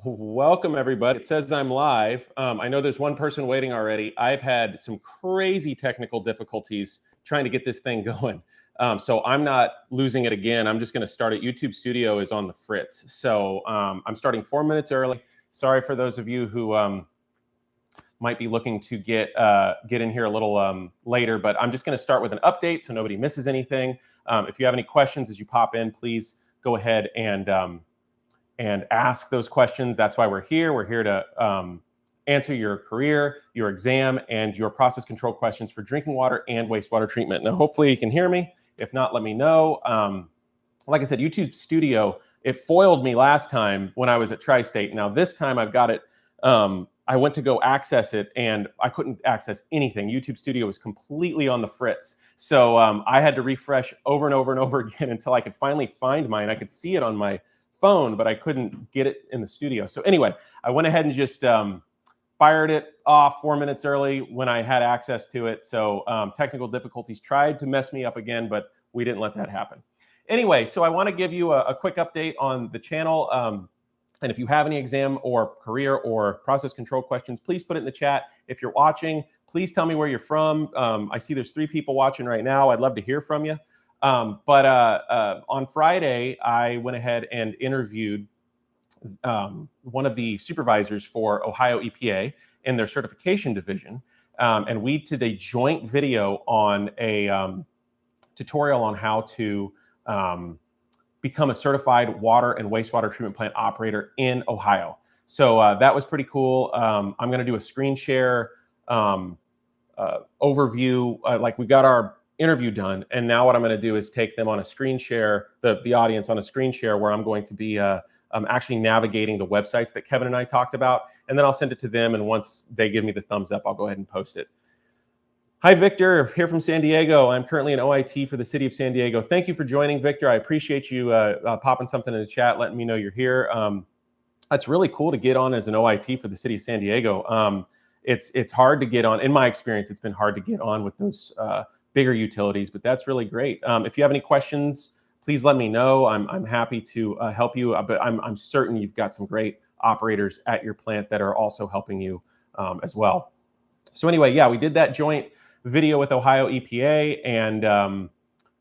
Welcome, everybody. It says I'm live. I know there's one person waiting already. I've had some crazy technical difficulties trying to get this thing going. So I'm not losing it again. I'm just going to start it. YouTube Studio is on the fritz. So I'm starting 4 minutes early. Sorry for those of you who might be looking to get in here a little later, but I'm just going to start with an update so nobody misses anything. If you have any questions as you pop in, please go ahead and ask those questions. That's why we're here. We're here to answer your career, your exam, and your process control questions for drinking water and wastewater treatment. Now, hopefully you can hear me. If not, let me know. Like I said, YouTube Studio, it foiled me last time when I was at Tri-State. Now, this time I've got it. I went to go access it, and I couldn't access anything. YouTube Studio was completely on the fritz. So I had to refresh over and over and over again until I could finally find mine. I could see it on my phone, but I couldn't get it in the studio. So anyway, I went ahead and just fired it off 4 minutes early when I had access to it. So technical difficulties tried to mess me up again, but we didn't let that happen. Anyway, so I want to give you a quick update on the channel. And if you have any exam or career or process control questions, please put it in the chat. If you're watching, please tell me where you're from. I see there's 3 people watching right now. I'd love to hear from you. But on Friday, I went ahead and interviewed one of the supervisors for Ohio EPA in their certification division. And we did a joint video on a tutorial on how to become a certified water and wastewater treatment plant operator in Ohio. So that was pretty cool. I'm going to do a screen share overview. Like we got our interview done, and now what I'm going to do is take them on a screen share, the audience on a screen share, where I'm going to be actually navigating the websites that Kevin and I talked about, and then I'll send it to them, and once they give me the thumbs up, I'll go ahead and post it. Hi, Victor, here from San Diego. I'm currently an OIT for the city of San Diego. Thank you for joining, Victor. I appreciate you popping something in the chat, letting me know you're here. It's really cool to get on as an OIT for the city of San Diego. It's hard to get on. In my experience, it's been hard to get on with those bigger utilities, but that's really great. If you have any questions, please let me know. I'm happy to help you, but I'm certain you've got some great operators at your plant that are also helping you as well. So anyway, yeah, we did that joint video with Ohio EPA, and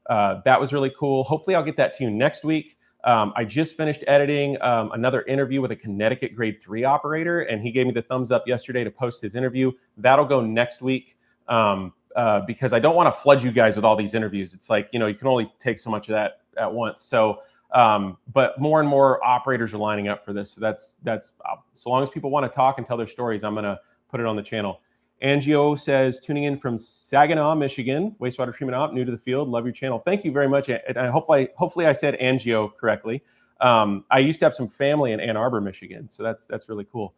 that was really cool. Hopefully I'll get that to you next week. I just finished editing another interview with a Connecticut grade 3 operator, and he gave me the thumbs up yesterday to post his interview. That'll go next week. Because I don't want to flood you guys with all these interviews. It's like, you know, you can only take so much of that at once. So, but more and more operators are lining up for this. So that's so long as people want to talk and tell their stories, I'm going to put it on the channel. Angio says, tuning in from Saginaw, Michigan, wastewater treatment op, new to the field. Love your channel. Thank you very much. And hopefully I said Angio correctly. I used to have some family in Ann Arbor, Michigan. So that's really cool.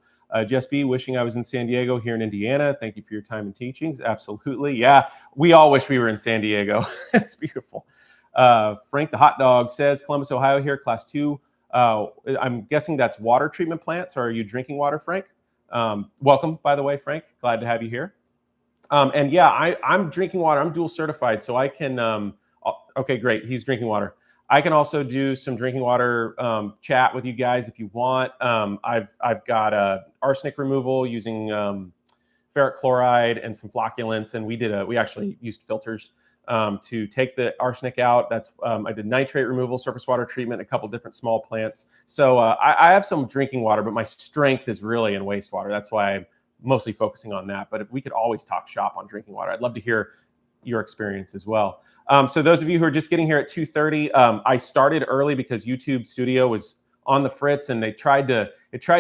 Jess B, wishing I was in San Diego here in Indiana. Thank you for your time and teachings. Absolutely. Yeah, we all wish we were in San Diego. It's beautiful. Frank the hot dog says, Columbus, Ohio here, class 2. I'm guessing that's water treatment plants, or are you drinking water, Frank? Welcome, by the way, Frank. Glad to have you here. And yeah, I'm drinking water. I'm dual certified, so I can, okay, great. He's drinking water. I can also do some drinking water chat with you guys if you want. I've got arsenic removal using ferric chloride and some flocculants, and we actually used filters to take the arsenic out. I did nitrate removal, surface water treatment, a couple different small plants. So I have some drinking water, but my strength is really in wastewater. That's why I'm mostly focusing on that. But we could always talk shop on drinking water. I'd love to hear your experience as well. So those of you who are just getting here at 2:30, I started early because YouTube Studio was on the fritz, and it tried to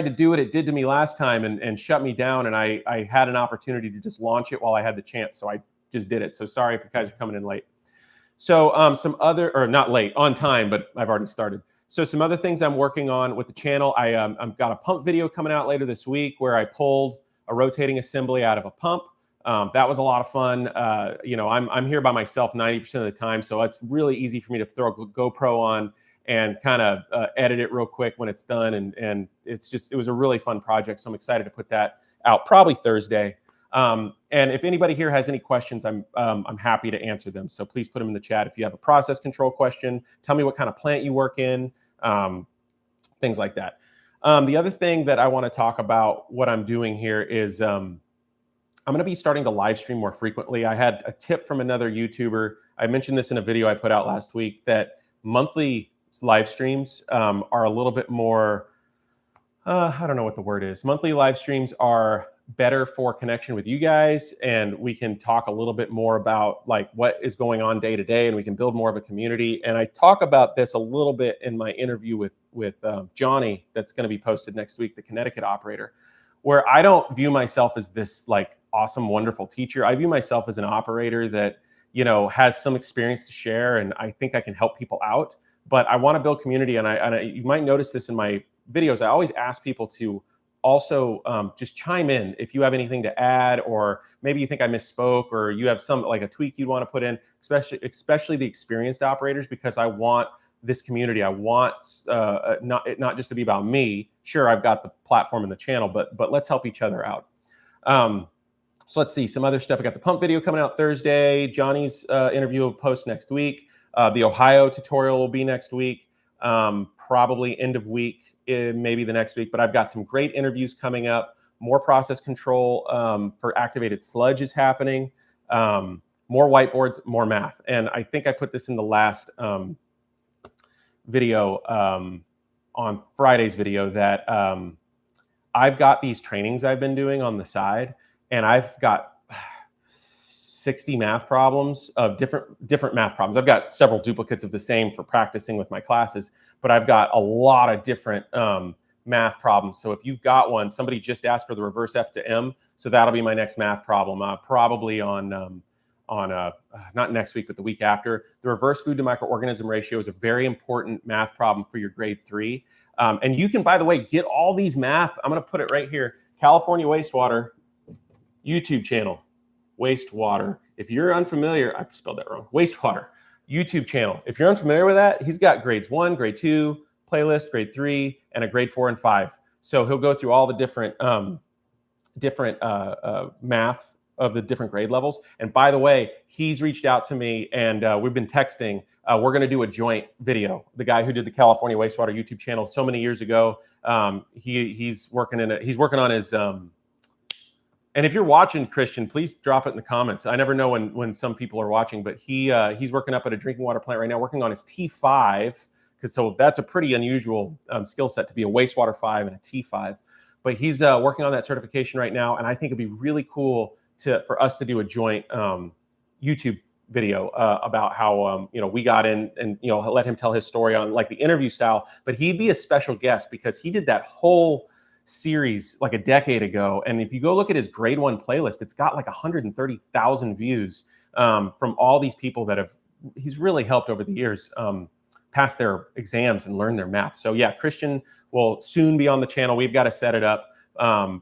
do what it did to me last time and shut me down. And I had an opportunity to just launch it while I had the chance, so I just did it. So sorry if you guys are coming in late. So some other, or not late, on time, but I've already started. So some other things I'm working on with the channel. I've got a pump video coming out later this week where I pulled a rotating assembly out of a pump. That was a lot of fun. You know, I'm here by myself 90% of the time, so it's really easy for me to throw a GoPro on and kind of edit it real quick when it's done. And it was a really fun project. So I'm excited to put that out probably Thursday. And if anybody here has any questions, I'm happy to answer them. So please put them in the chat. If you have a process control question, tell me what kind of plant you work in, things like that. The other thing that I want to talk about what I'm doing here is I'm going to be starting to live stream more frequently. I had a tip from another YouTuber. I mentioned this in a video I put out last week, that monthly live streams are a little bit more, I don't know what the word is. Monthly live streams are better for connection with you guys, and we can talk a little bit more about like what is going on day to day, and we can build more of a community. And I talk about this a little bit in my interview with Johnny that's going to be posted next week, the Connecticut operator, where I don't view myself as this like awesome, wonderful teacher. I view myself as an operator that, you know, has some experience to share, and I think I can help people out. But I want to build community, and you might notice this in my videos. I always ask people to also just chime in if you have anything to add, or maybe you think I misspoke, or you have some like a tweak you'd want to put in, especially the experienced operators, because I want this community. I want not just to be about me. Sure, I've got the platform and the channel, but let's help each other out. So let's see some other stuff. I got the pump video coming out Thursday. Johnny's interview will post next week. The Ohio tutorial will be next week. Probably end of week, maybe the next week. But I've got some great interviews coming up. More process control for activated sludge is happening. More whiteboards, more math. And I think I put this in the last video on Friday's video that I've got these trainings I've been doing on the side, and I've got 60 math problems of different math problems. I've got several duplicates of the same for practicing with my classes, but I've got a lot of different math problems. So if you've got one, somebody just asked for the reverse F to M, so that'll be my next math problem, probably on not next week, but the week after. The reverse food to microorganism ratio is a very important math problem for your grade 3. And you can, by the way, get all these math. I'm going to put it right here. California Wastewater YouTube channel. Wastewater. If you're unfamiliar, I spelled that wrong. Wastewater YouTube channel. If you're unfamiliar with that, he's got grades 1, grade 2, playlist, grade 3, and a grade 4 and 5. So he'll go through all the different math of the different grade levels. And by the way, he's reached out to me, and we've been texting. We're going to do a joint video. The guy who did the California Wastewater YouTube channel so many years ago, he's working on his. And if you're watching, Christian, please drop it in the comments. I never know when some people are watching, but he's working up at a drinking water plant right now, working on his T5, so that's a pretty unusual skill set to be a wastewater 5 and a T5. But he's working on that certification right now, and I think it'd be really cool for us to do a joint YouTube video about how we got in, and let him tell his story on like the interview style. But he'd be a special guest because he did that whole series like a decade ago, and if you go look at his grade 1 playlist, it's got like 130,000 views from all these people that he's really helped over the years pass their exams and learn their math. So yeah, Christian will soon be on the channel. We've got to set it up,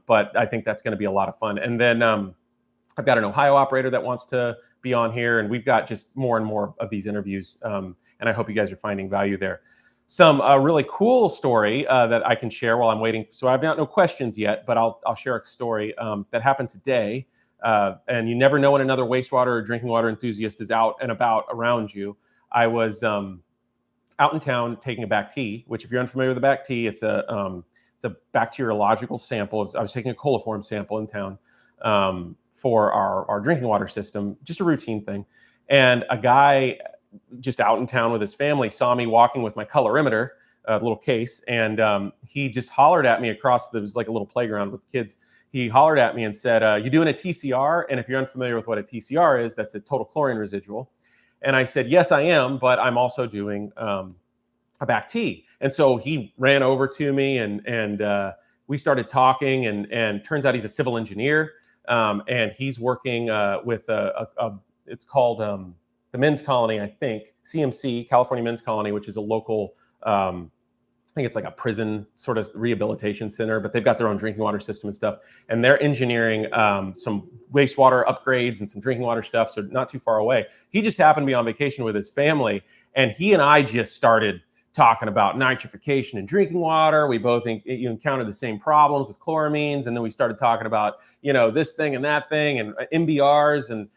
but I think that's going to be a lot of fun. And then I've got an Ohio operator that wants to be on here, and we've got just more and more of these interviews, and I hope you guys are finding value there. Some really cool story that I can share while I'm waiting. So I've got no questions yet, but I'll share a story that happened today. And you never know when another wastewater or drinking water enthusiast is out and about around you. I was out in town taking a back tea, which if you're unfamiliar with the back tea, it's a bacteriological sample. I was taking a coliform sample in town for our drinking water system, just a routine thing. And a guy just out in town with his family saw me walking with my colorimeter, a little case, and he just hollered at me across. There was like a little playground with kids. He hollered at me and said, "You doing a TCR?" And if you're unfamiliar with what a TCR is, that's a total chlorine residual. And I said, "Yes, I am, but I'm also doing a back tea." And so he ran over to me, and we started talking. And turns out he's a civil engineer, and he's working with it's called the Men's Colony, I think, CMC, California Men's Colony, which is a local, I think it's like a prison sort of rehabilitation center, but they've got their own drinking water system and stuff. And they're engineering some wastewater upgrades and some drinking water stuff, so not too far away. He just happened to be on vacation with his family, and he and I just started talking about nitrification in drinking water. We both encountered the same problems with chloramines, and then we started talking about, this thing and that thing, and MBRs, and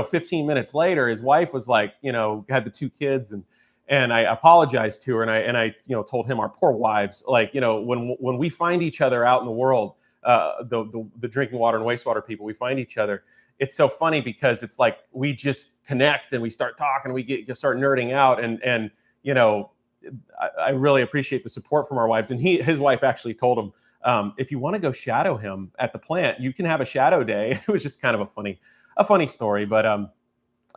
15 minutes later, his wife was like, had the 2 kids, and And I apologized to her, and I told him, our poor wives, like, when we find each other out in the world, the drinking water and wastewater people, we find each other. It's so funny because it's like we just connect and we start talking, we start nerding out, and I really appreciate the support from our wives. And his wife actually told him, if you want to go shadow him at the plant, you can have a shadow day. It was just kind of a funny story, but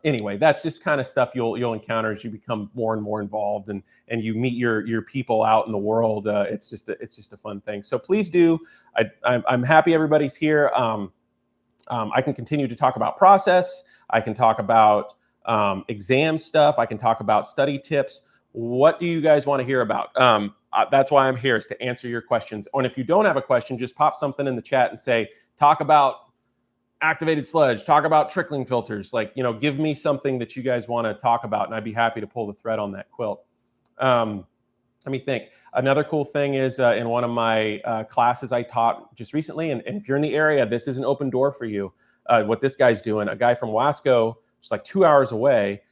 anyway, that's just kind of stuff you'll encounter as you become more and more involved, and you meet your people out in the world. It's just a fun thing. So please do. I'm happy everybody's here. I can continue to talk about process. I can talk about exam stuff. I can talk about study tips. What do you guys want to hear about? That's why I'm here, is to answer your questions. And if you don't have a question, just pop something in the chat and say, talk about activated sludge, talk about trickling filters. Like, give me something that you guys want to talk about, and I'd be happy to pull the thread on that quilt. Let me think. Another cool thing is in one of my classes I taught just recently, and if you're in the area, this is an open door for you. What this guy's doing, a guy from Wasco, just like 2 hours away,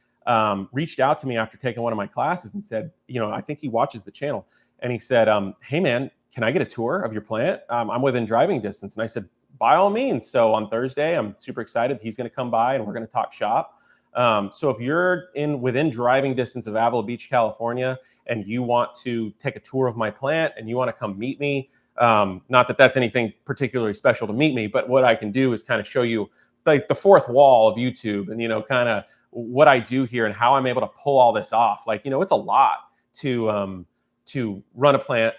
reached out to me after taking one of my classes and said, I think he watches the channel. And he said, hey man, can I get a tour of your plant? I'm within driving distance. And I said, by all means. So on Thursday, I'm super excited. He's going to come by and we're going to talk shop. So if you're within driving distance of Avila Beach, California, and you want to take a tour of my plant and you want to come meet me, not that that's anything particularly special to meet me, but what I can do is kind of show you like the fourth wall of YouTube, and kind of what I do here and how I'm able to pull all this off. Like, it's a lot to run a plant,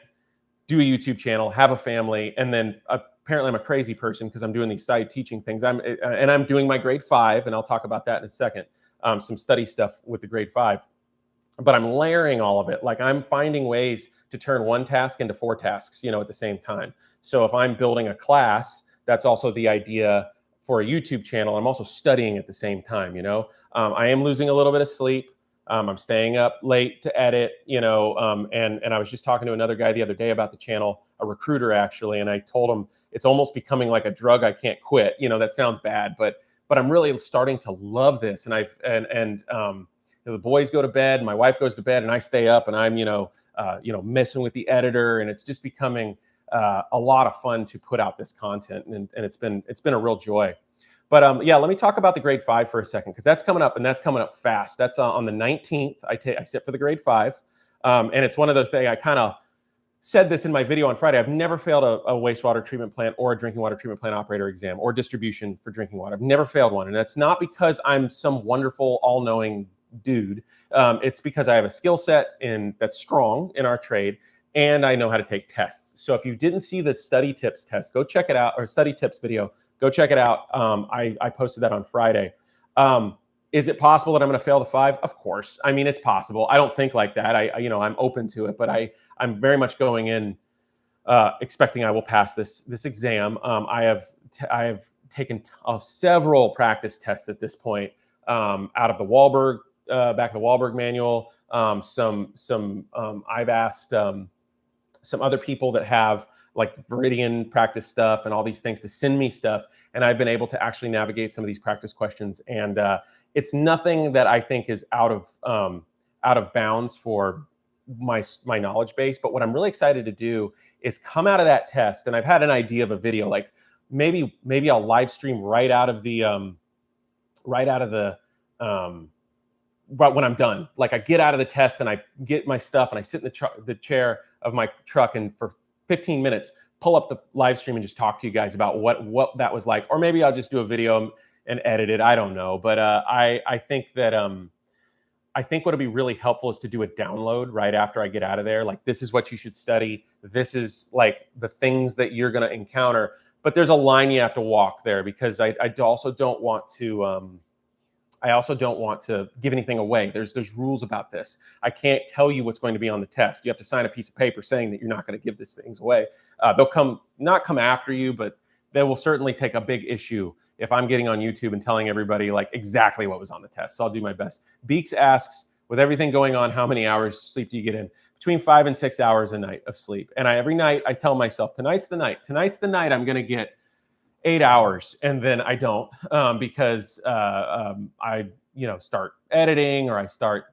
do a YouTube channel, have a family, and then apparently I'm a crazy person because I'm doing these side teaching things. I'm doing my grade 5, and I'll talk about that in a second. Some study stuff with the grade 5, but I'm layering all of it. Like, I'm finding ways to turn one task into 4 tasks, at the same time. So if I'm building a class, that's also the idea for a YouTube channel. I'm also studying at the same time. I am losing a little bit of sleep. I'm staying up late to edit, and I was just talking to another guy the other day about the channel, a recruiter actually, and I told him it's almost becoming like a drug I can't quit. That sounds bad, but I'm really starting to love this. And the boys go to bed, my wife goes to bed, and I stay up, and I'm messing with the editor, and it's just becoming a lot of fun to put out this content, and it's been a real joy. But yeah, let me talk about the grade 5 for a second, because that's coming up, and that's coming up fast. That's on the 19th. I sit for the grade 5, and it's one of those things. I kind of said this in my video on Friday. I've never failed a wastewater treatment plant or a drinking water treatment plant operator exam or distribution for drinking water. I've never failed one, and that's not because I'm some wonderful, all-knowing dude. It's because I have a skill set that's strong in our trade, and I know how to take tests. So if you didn't see the study tips test, go check it out, or study tips video. Go check it out. I posted that on Friday. Is it possible that I'm going to fail the 5? Of course. I mean, it's possible. I don't think like that. I'm open to it, but I'm very much going in expecting I will pass this exam. I have taken several practice tests at this point out of the Wahlberg, back of the Wahlberg manual. I've asked some other people that have like Viridian practice stuff and all these things to send me stuff. And I've been able to actually navigate some of these practice questions. And it's nothing that I think is out of bounds for my knowledge base. But what I'm really excited to do is come out of that test. And I've had an idea of a video, like maybe I'll live stream right out of the, but when I'm done, like I get out of the test and I get my stuff and I sit in the chair of my truck, and for 15 minutes, pull up the live stream and just talk to you guys about what that was like. Or maybe I'll just do a video and edit it. I don't know. But I think that I think what'll be really helpful is to do a download right after I get out of there. Like, this is what you should study. This is like the things that you're going to encounter. But there's a line you have to walk there, because I also don't want to give anything away. There's rules about this. I can't tell you what's going to be on the test. You have to sign a piece of paper saying that you're not going to give these things away. They'll not come after you, but they will certainly take a big issue if I'm getting on YouTube and telling everybody like exactly what was on the test. So I'll do my best. Beeks asks, with everything going on, how many hours sleep do you get in? Between 5 and 6 hours a night of sleep. And every night I tell myself, tonight's the night. Tonight's the night I'm going to get 8 hours, and then I don't, because I start editing, or I start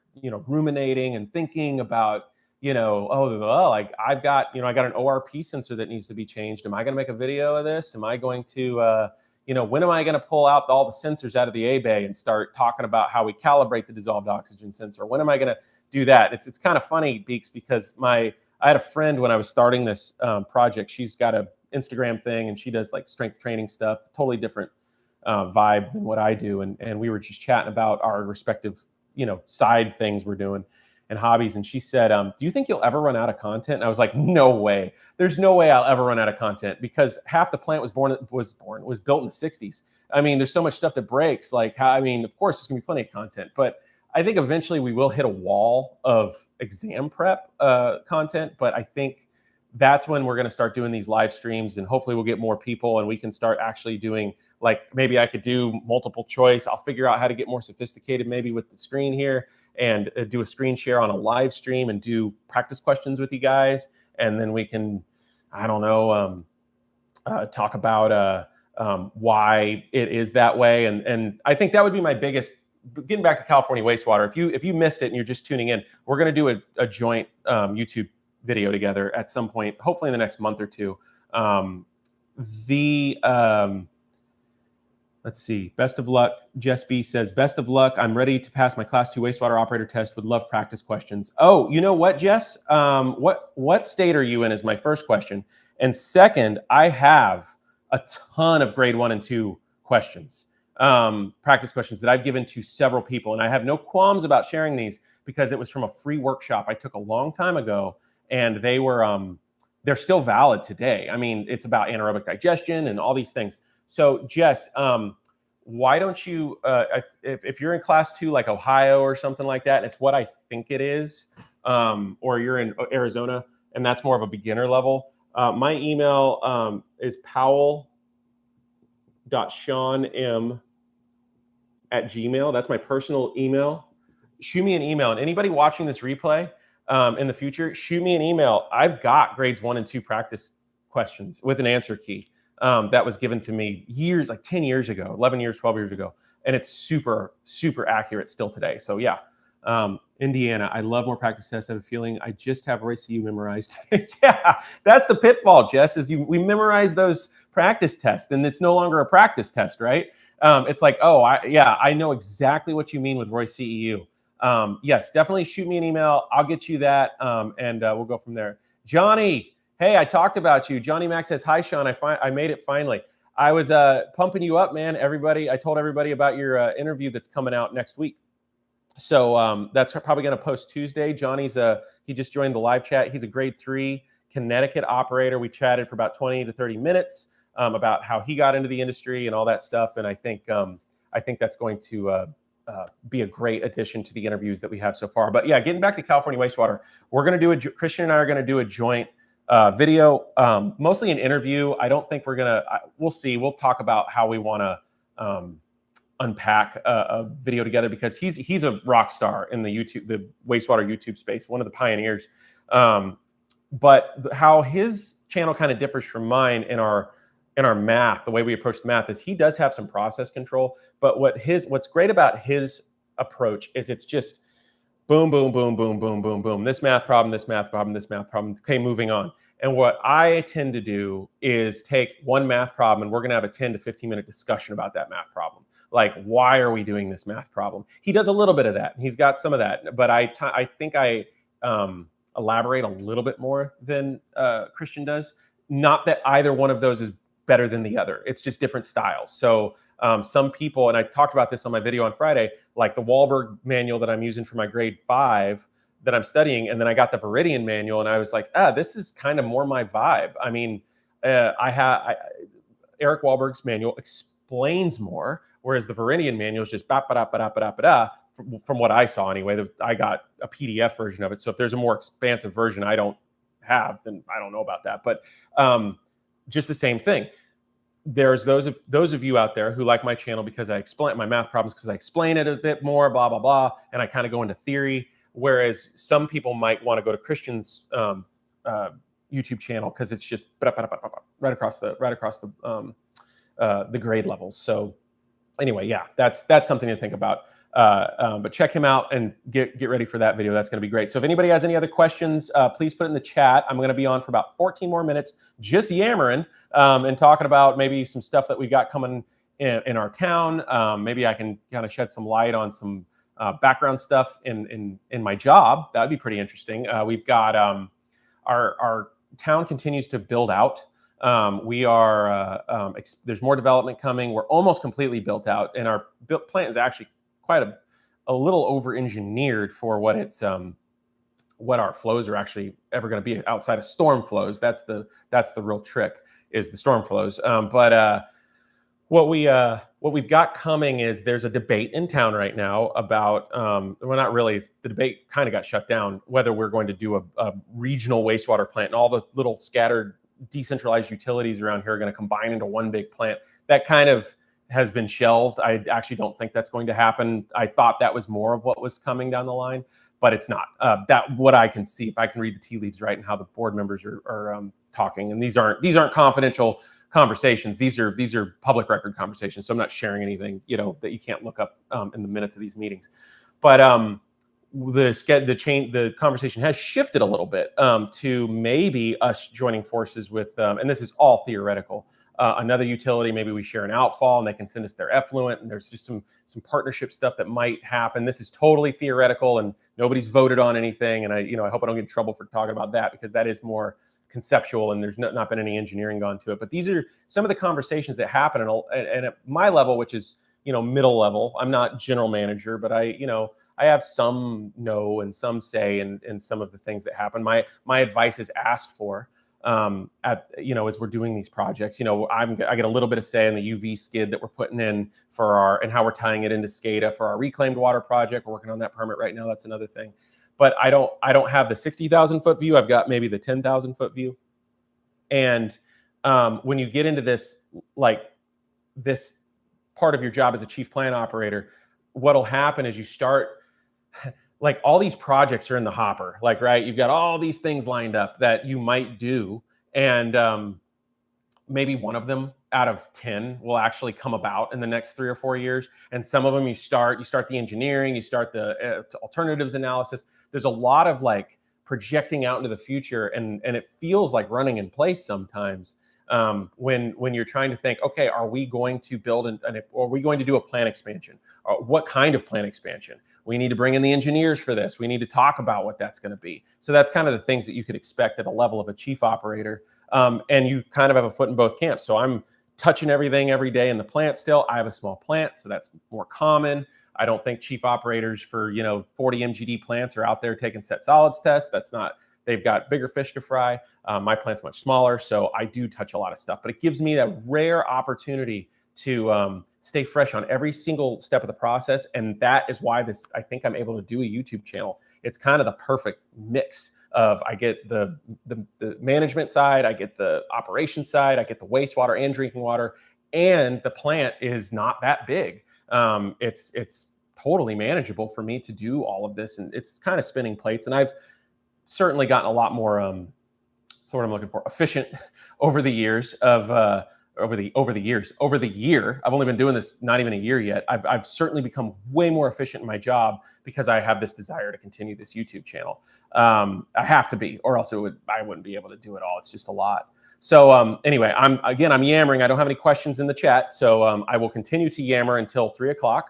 ruminating and thinking about, like I got an ORP sensor that needs to be changed. Am I going to make a video of this? Am I going to, when am I going to pull out all the sensors out of the A bay and start talking about how we calibrate the dissolved oxygen sensor? When am I going to do that? It's kind of funny, Beeks, because I had a friend when I was starting this project. She's got a Instagram thing and she does like strength training stuff, totally different vibe than what I do. And we were just chatting about our respective, side things we're doing and hobbies. And she said, do you think you'll ever run out of content? And I was like, no way. There's no way I'll ever run out of content, because half the plant was built in the 60s. I mean, there's so much stuff that breaks. Of course, there's gonna be plenty of content, but I think eventually we will hit a wall of exam prep content. But I think that's when we're going to start doing these live streams, and hopefully we'll get more people and we can start actually doing, like, maybe I could do multiple choice. I'll figure out how to get more sophisticated maybe with the screen here and do a screen share on a live stream and do practice questions with you guys. And then we can, I don't know, talk about why it is that way. And I think that would be my biggest, getting back to California Wastewater. If you missed it and you're just tuning in, we're going to do a joint YouTube video together at some point, hopefully in the next month or two. Let's see. Best of luck. Jess B says, best of luck. I'm ready to pass my class 2 wastewater operator test. Would love practice questions. Oh, you know what, Jess? What state are you in is my first question. And second, I have a ton of grade 1 and 2 questions, practice questions that I've given to several people. And I have no qualms about sharing these because it was from a free workshop I took a long time ago. And they were, they're still valid today. I mean, it's about anaerobic digestion and all these things. So Jess, why don't you, if you're in class 2, like Ohio or something like that, and it's what I think it is, or you're in Arizona and that's more of a beginner level, my email is powell.seanem@gmail. That's my personal email. Shoot me an email. And anybody watching this replay, in the future, shoot me an email. I've got grades 1 and 2 practice questions with an answer key that was given to me years, like 10 years ago, 11 years, 12 years ago. And it's super, super accurate still today. So yeah, Indiana, I love more practice tests. I have a feeling I just have Roy CU memorized. Yeah, that's the pitfall, Jess, is we memorize those practice tests and it's no longer a practice test, right? It's like, oh, I know exactly what you mean with Roy CEU. Yes, definitely shoot me an email. I'll get you that, and we'll go from there. Johnny, hey, I talked about you. Johnny Mac says, hi, Sean. I made it finally. I was pumping you up, man. Everybody, I told everybody about your interview that's coming out next week. So that's probably going to post Tuesday. Johnny's he just joined the live chat. He's a grade 3 Connecticut operator. We chatted for about 20 to 30 minutes about how he got into the industry and all that stuff. And I think that's going to be a great addition to the interviews that we have so far. But yeah, getting back to California Wastewater, we're going to do Christian and I are going to do a joint video, mostly an interview. I don't think we're going to, we'll see. We'll talk about how we want to unpack a video together, because he's a rock star in the wastewater YouTube space, one of the pioneers. But how his channel kind of differs from mine in our math, the way we approach the math, is he does have some process control. But what's great about his approach is it's just boom, boom, boom, boom, boom, boom, boom. This math problem, this math problem, this math problem. Okay, moving on. And what I tend to do is take one math problem and we're going to have a 10 to 15 minute discussion about that math problem. Like, why are we doing this math problem? He does a little bit of that. He's got some of that, but I think I elaborate a little bit more than Christian does. Not that either one of those is better than the other. It's just different styles. So some people, and I talked about this on my video on Friday, like the Wahlberg manual that I'm using for my grade 5 that I'm studying, and then I got the Viridian manual, and I was like, this is kind of more my vibe. I mean, Eric Wahlberg's manual explains more, whereas the Viridian manual is just ba-ba-da-ba-da-ba-da-ba-da, from what I saw anyway. I got a PDF version of it. So if there's a more expansive version I don't have, then I don't know about that. But just the same thing. There's those of you out there who like my channel because I explain my math problems, because I explain it a bit more, blah, blah, blah, and I kind of go into theory. Whereas some people might want to go to Christian's YouTube channel because it's just right across the grade levels. So anyway, yeah, that's something to think about. But check him out and get ready for that video. That's going to be great. So if anybody has any other questions, please put it in the chat. I'm going to be on for about 14 more minutes, just yammering and talking about maybe some stuff that we got coming in our town. Maybe I can kind of shed some light on some background stuff in my job. That'd be pretty interesting. We've got our town continues to build out. We are there's more development coming. We're almost completely built out, and our plant is actually quite a little over-engineered for what it's what our flows are actually ever going to be outside of storm flows. That's the real trick, is the storm flows. But what we've got coming is there's a debate in town right now about well, not really. The debate kind of got shut down whether we're going to do a regional wastewater plant, and all the little scattered decentralized utilities around here are going to combine into one big plant. That kind of has been shelved. I actually don't think that's going to happen. I thought that was more of what was coming down the line, but it's not. That what I can see, if I can read the tea leaves right, and how the board members are talking. And these aren't confidential conversations. These are public record conversations. So I'm not sharing anything, you know, that you can't look up in the minutes of these meetings. But the conversation has shifted a little bit to maybe us joining forces with, and this is all theoretical, another utility. Maybe we share an outfall and they can send us their effluent, and there's just some partnership stuff that might happen. This is totally theoretical and nobody's voted on anything. And I hope I don't get in trouble for talking about that, because that is more conceptual and there's not been any engineering gone to it. But these are some of the conversations that happen, and at my level, which is, middle level. I'm not general manager, but I have some know and some say in some of the things that happen. My advice is asked for as we're doing these projects. I get a little bit of say in the UV skid that we're putting in for and how we're tying it into SCADA for our reclaimed water project. We're working on that permit right now. That's another thing. But I don't have the 60,000 foot view. I've got maybe the 10,000 foot view. And when you get into this part of your job as a chief plant operator, what'll happen is you start, like, all these projects are in the hopper, right? You've got all these things lined up that you might do. And maybe one of them out of 10 will actually come about in the next 3 or 4 years. And some of them you start the engineering, you start the alternatives analysis. There's a lot of projecting out into the future, and it feels like running in place sometimes when you're trying to think, okay, are we going to build are we going to do a plant expansion? What kind of plant expansion? We need to bring in the engineers for this. We need to talk about what that's going to be. So that's kind of the things that you could expect at a level of a chief operator. And you kind of have a foot in both camps. So I'm touching everything every day in the plant still. I have a small plant, so that's more common. I don't think chief operators for 40 MGD plants are out there taking set solids tests. That's not. They've got bigger fish to fry. My plant's much smaller, so I do touch a lot of stuff. But it gives me that rare opportunity to stay fresh on every single step of the process, and that is why I think I'm able to do a YouTube channel. It's kind of the perfect mix of, I get the management side, I get the operation side, I get the wastewater and drinking water, and the plant is not that big. It's totally manageable for me to do all of this, and it's kind of spinning plates. And I've certainly gotten a lot more efficient over the years of over the year. I've only been doing this not even a year yet. I've certainly become way more efficient in my job because I have this desire to continue this YouTube channel. I have to be, or else I wouldn't be able to do it all. It's just a lot. So anyway, I'm yammering. I don't have any questions in the chat, so I will continue to yammer until 3 o'clock,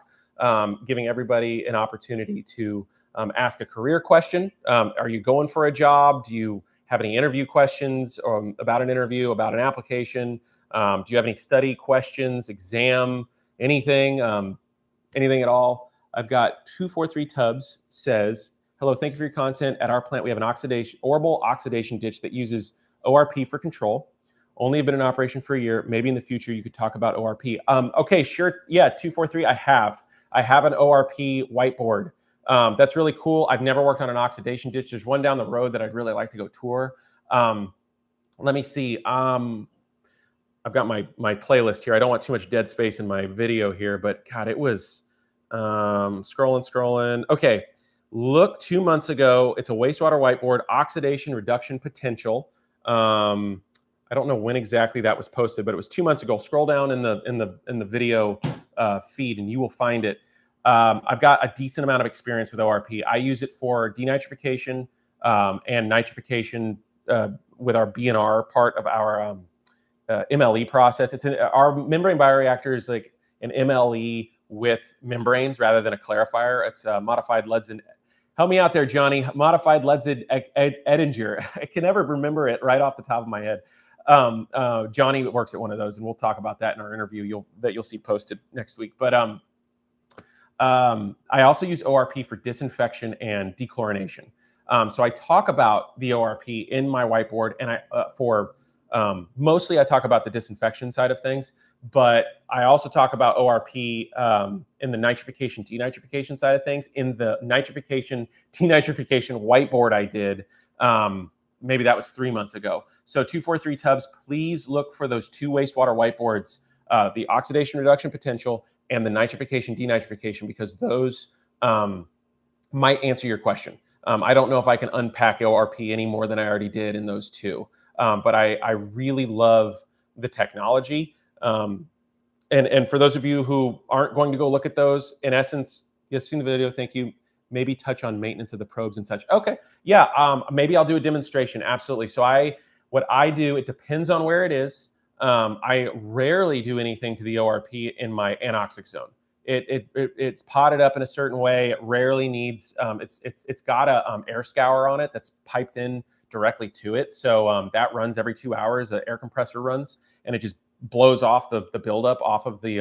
giving everybody an opportunity to ask a career question. Are you going for a job? Do you have any interview questions about an interview, about an application? Do you have any study questions, exam, anything at all? I've got 243 Tubbs says, hello, thank you for your content. At our plant, we have an orbital oxidation ditch that uses ORP for control. Only have been in operation for a year. Maybe in the future you could talk about ORP. Okay, sure. Yeah, 243, I have an ORP whiteboard. That's really cool. I've never worked on an oxidation ditch. There's one down the road that I'd really like to go tour. Let me see. I've got my playlist here. I don't want too much dead space in my video here, but God, it was scrolling. Okay, look, 2 months ago. It's a wastewater whiteboard, oxidation reduction potential. I don't know when exactly that was posted, but it was 2 months ago. Scroll down in the video feed, and you will find it. I've got a decent amount of experience with ORP. I use it for denitrification and nitrification with our BNR part of our MLE process. Our membrane bioreactor is like an MLE with membranes rather than a clarifier. It's modified Ledson. Help me out there, Johnny. Modified Ledson Edinger. I can never remember it right off the top of my head. Johnny works at one of those, and we'll talk about that in our interview that you'll see posted next week. But I also use ORP for disinfection and dechlorination. So I talk about the ORP in my whiteboard, and mostly I talk about the disinfection side of things, but I also talk about ORP in the nitrification, denitrification side of things. In the nitrification, denitrification whiteboard I did, maybe that was 3 months ago. So 243 Tubs, please look for those 2 wastewater whiteboards, the oxidation reduction potential and the nitrification, denitrification, because those might answer your question. I don't know if I can unpack ORP any more than I already did in those 2. But I really love the technology. And for those of you who aren't going to go look at those, in essence, you've seen the video, thank you. Maybe touch on maintenance of the probes and such. Okay, yeah, maybe I'll do a demonstration, absolutely. So what I do, it depends on where it is. I rarely do anything to the ORP in my anoxic zone. It's potted up in a certain way. It rarely needs, it's got a air scour on it that's piped in directly to it. So that runs every 2 hours. An air compressor runs, and it just blows off the buildup off of the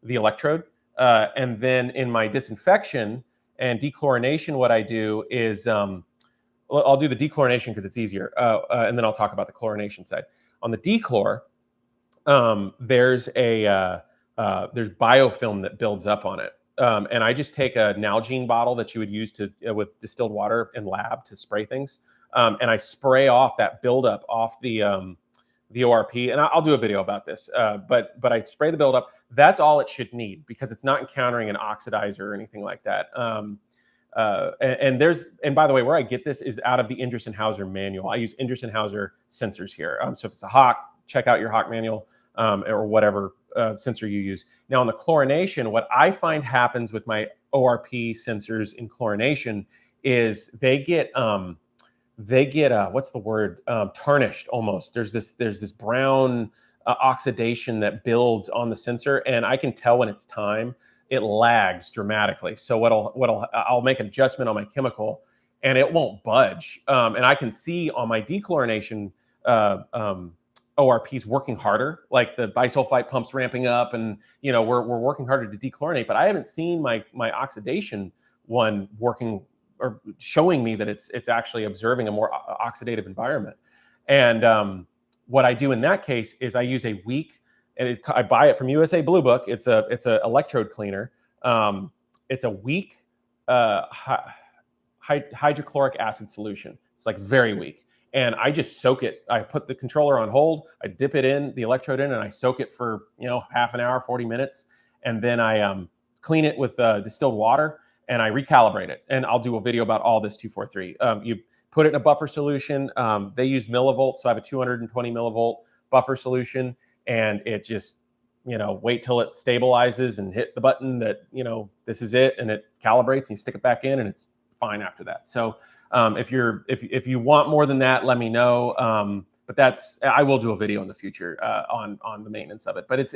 electrode. And then in my disinfection and dechlorination, what I do is I'll do the dechlorination because it's easier, and then I'll talk about the chlorination side. On the dechlor, there's biofilm that builds up on it. And I just take a Nalgene bottle that you would use with distilled water in lab to spray things. And I spray off that buildup off the ORP. And I'll do a video about this. But I spray the buildup. That's all it should need because it's not encountering an oxidizer or anything like that. And by the way, where I get this is out of the Ingersoll-Hauser manual. I use Ingersoll-Hauser sensors here. So if it's a Hawk, check out your Hawk manual or whatever sensor you use. Now, in the chlorination, what I find happens with my ORP sensors in chlorination is they get what's the word? Tarnished almost. There's this brown oxidation that builds on the sensor, and I can tell when it's time. It lags dramatically. So I'll make an adjustment on my chemical, and it won't budge. And I can see on my dechlorination ORPs working harder, like the bisulfite pumps ramping up, and we're working harder to dechlorinate. But I haven't seen my oxidation one working or showing me that it's actually observing a more oxidative environment. And what I do in that case is I use a weak, and I buy it from USA Blue Book. It's a electrode cleaner. It's a weak hydrochloric acid solution. It's like very weak. And I just soak it. I put the controller on hold. I dip it in, the electrode in, and I soak it for half an hour, 40 minutes. And then I clean it with distilled water, and I recalibrate it. And I'll do a video about all this 243. You put it in a buffer solution. They use millivolts, so I have a 220 millivolt buffer solution. And it just, wait till it stabilizes and hit the button that, this is it, and it calibrates, and you stick it back in, and it's fine after that. So if you want more than that, let me know. But I will do a video in the future on the maintenance of it. But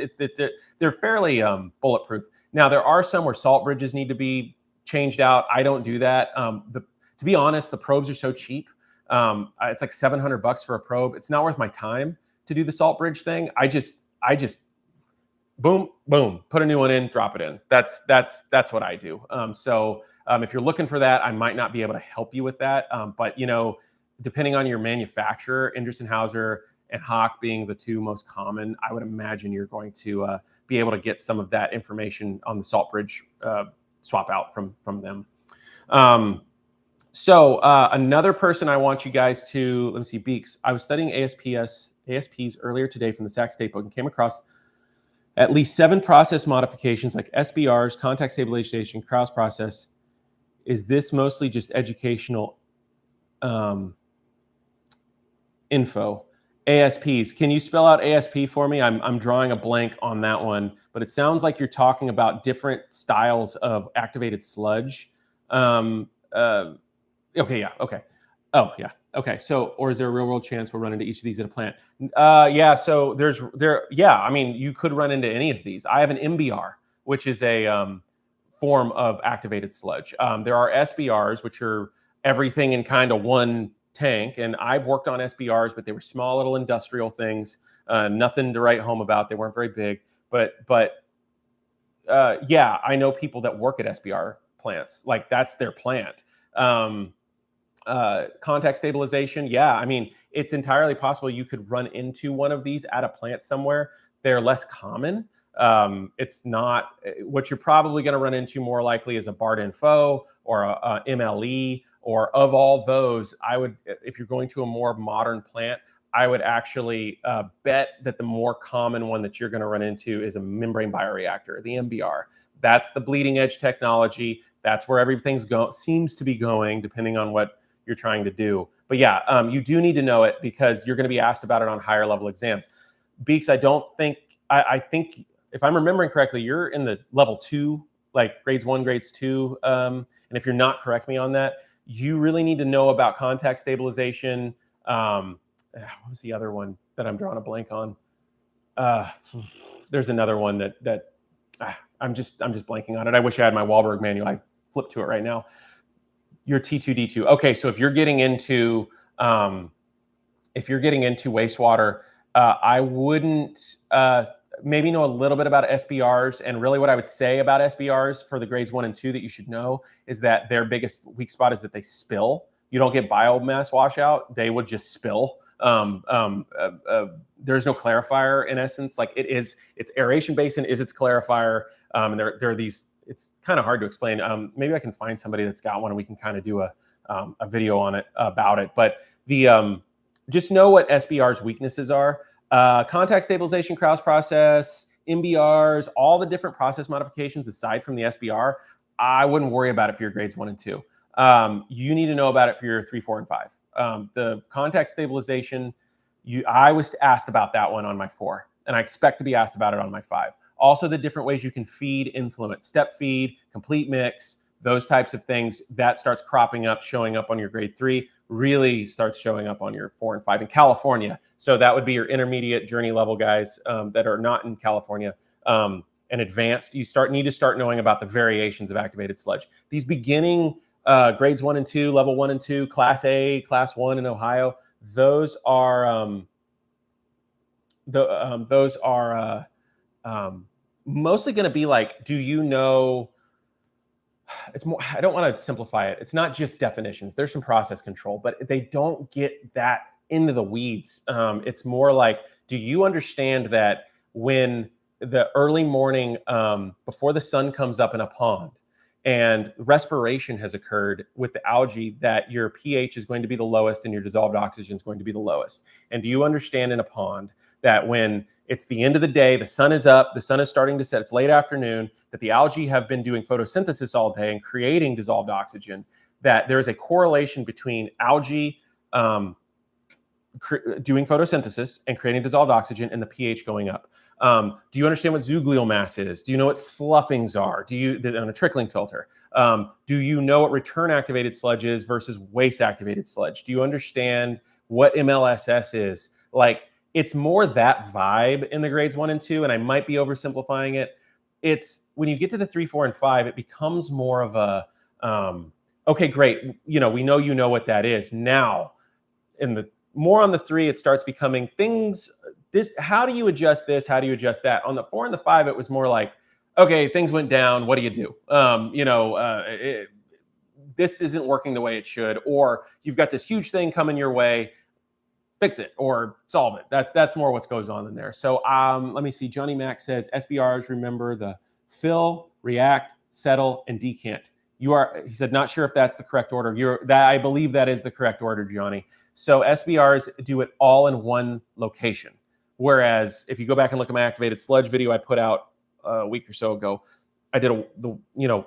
they're fairly bulletproof. Now there are some where salt bridges need to be changed out. I don't do that. To be honest, the probes are so cheap. It's like $700 for a probe. It's not worth my time to do the salt bridge thing. I just boom, put a new one in, drop it in. That's what I do. So if you're looking for that, I might not be able to help you with that. But depending on your manufacturer, Ingersoll-Hauser and Hawk being the 2 most common, I would imagine you're going to be able to get some of that information on the salt bridge swap out from them. So another person I want you guys to, let me see, Beeks. I was studying ASPs earlier today from the Sac State book and came across at least 7 process modifications like SBRs, contact stabilization, Krauss process. Is this mostly just educational info? ASPs. Can you spell out ASP for me? I'm drawing a blank on that one, but it sounds like you're talking about different styles of activated sludge. Um, uh, okay, yeah, okay. Oh, yeah, okay. So, or is there a real world chance we'll run into each of these at a plant? Yeah. So yeah. I mean, you could run into any of these. I have an MBR, which is a form of activated sludge. There are SBRs, which are everything in kind of one tank, and I've worked on SBRs, but they were small little industrial things, nothing to write home about. They weren't very big, but yeah, I know people that work at SBR plants, like that's their plant. Contact stabilization, yeah, I mean, it's entirely possible you could run into one of these at a plant somewhere. They're less common. It's not what you're probably going to run into. More likely is a BART info or a MLE, or of all those, I would, if you're going to a more modern plant, I would actually bet that the more common one that you're going to run into is a membrane bioreactor, the MBR. That's the bleeding edge technology. That's where everything's seems to be going, depending on what you're trying to do. But yeah, you do need to know it because you're going to be asked about it on higher level exams. Beeks, I don't think, I think if I'm remembering correctly, you're in the level 2, like grades 1, grades 2. And if you're not, correct me on that. You really need to know about contact stabilization. What was the other one that I'm drawing a blank on? There's another one that I'm just blanking on it. I wish I had my Wahlberg manual. I flipped to it right now. Your T2D2. Okay, so if you're getting into wastewater, I wouldn't maybe know a little bit about SBRs. And really what I would say about SBRs for the grades 1 and 2 that you should know is that their biggest weak spot is that they spill. You don't get biomass washout. They would just spill. There's no clarifier in essence. Like its aeration basin is its clarifier. And there are these, it's kind of hard to explain. Maybe I can find somebody that's got one and we can kind of do a video on it about it. But just know what SBR's weaknesses are. Contact stabilization, Krauss process, MBRs, all the different process modifications aside from the SBR, I wouldn't worry about it for your grades 1 and 2. You need to know about it for your 3, 4, and 5. The contact stabilization, I was asked about that one on my 4, and I expect to be asked about it on my 5. Also, the different ways you can feed influent, step feed, complete mix, those types of things, that starts cropping up, showing up on your grade 3, really starts showing up on your 4 and 5 in California. So that would be your intermediate journey level guys that are not in California. And advanced, you need to start knowing about the variations of activated sludge. These beginning grades 1 and 2, level 1 and 2, class A, class 1 in Ohio, those are mostly going to be like, do you know? It's more, I don't want to simplify it. It's not just definitions. There's some process control, but they don't get that into the weeds. It's more like, do you understand that when the early morning, before the sun comes up in a pond and respiration has occurred with the algae, that your pH is going to be the lowest and your dissolved oxygen is going to be the lowest? And do you understand in a pond that when it's the end of the day, the sun is up, the sun is starting to set, it's late afternoon, that the algae have been doing photosynthesis all day and creating dissolved oxygen, that there is a correlation between algae doing photosynthesis and creating dissolved oxygen and the pH going up? Do you understand what zooglial mass is? Do you know what sloughings are? On a trickling filter? Do you know what return activated sludge is versus waste activated sludge? Do you understand what MLSS is? Like, it's more that vibe in the grades 1 and 2, and I might be oversimplifying it. It's when you get to the 3, 4, and 5, it becomes more of a, okay, great. We know what that is. Now, more on the 3, it starts becoming things. How do you adjust this? How do you adjust that? On the 4 and the 5, it was more like, okay, things went down. What do you do? This isn't working the way it should, or you've got this huge thing coming your way. Fix it or solve it. That's more what goes on in there. So let me see. Johnny Mac says SBRs remember the fill, react, settle, and decant. He said, not sure if that's the correct order. I believe that is the correct order, Johnny. So SBRs do it all in one location. Whereas if you go back and look at my activated sludge video I put out a week or so ago, I did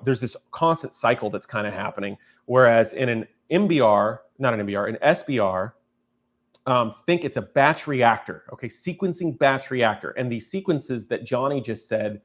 there's this constant cycle that's kind of happening. Whereas in an MBR, not an MBR, an SBR, think it's a batch reactor, okay, sequencing batch reactor. And these sequences that Johnny just said,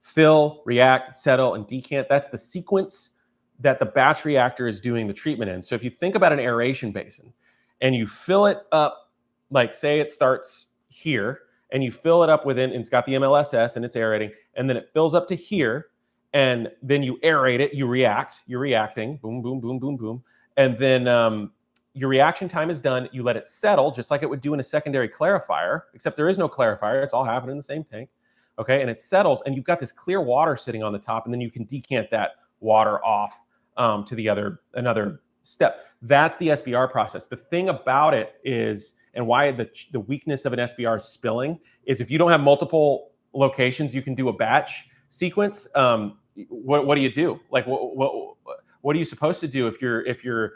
fill, react, settle, and decant, that's the sequence that the batch reactor is doing the treatment in. So if you think about an aeration basin and you fill it up, like say it starts here, and you fill it up within, and it's got the MLSS and it's aerating, and then it fills up to here, and then you aerate it, you're reacting, boom, boom, boom, boom, boom. And then your reaction time is done. You let it settle, just like it would do in a secondary clarifier, except there is no clarifier. It's all happening in the same tank. Okay, and it settles, and you've got this clear water sitting on the top, and then you can decant that water off to the another step. That's the SBR process. The thing about it is, and why the weakness of an SBR spilling is, if you don't have multiple locations, you can do a batch sequence. What do you do? Like, what are you supposed to do if your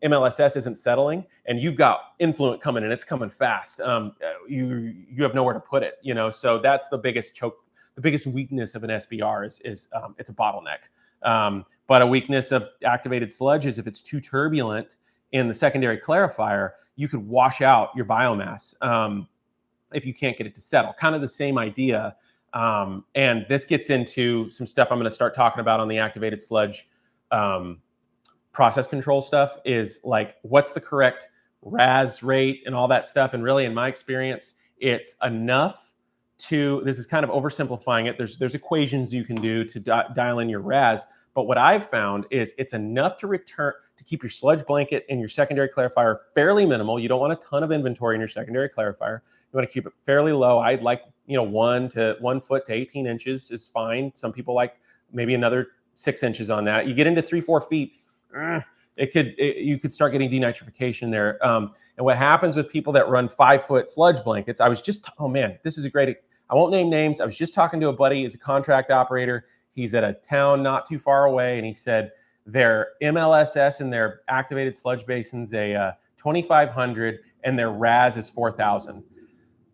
MLSS isn't settling and you've got influent coming and it's coming fast? You have nowhere to put it, you know. So that's the biggest choke, the biggest weakness of an SBR is it's a bottleneck. But a weakness of activated sludge is if it's too turbulent in the secondary clarifier, you could wash out your biomass if you can't get it to settle. Kind of the same idea. And this gets into some stuff I'm going to start talking about on the activated sludge process control stuff, is like, what's the correct RAS rate and all that stuff. And really, in my experience, it's enough to, this is kind of oversimplifying it. There's equations you can do to dial in your RAS. But what I've found is it's enough to keep your sludge blanket and your secondary clarifier fairly minimal. You don't want a ton of inventory in your secondary clarifier. You want to keep it fairly low. I'd like, 1 foot to 18 inches is fine. Some people like maybe another 6 inches on that. You get into 3-4 feet, you could start getting denitrification there. And what happens with people that run 5-foot sludge blankets, oh man, this is a great, I won't name names. I was just talking to a buddy, he's a contract operator. He's at a town not too far away, and he said their MLSS and their activated sludge basin's a 2,500, and their RAS is 4,000.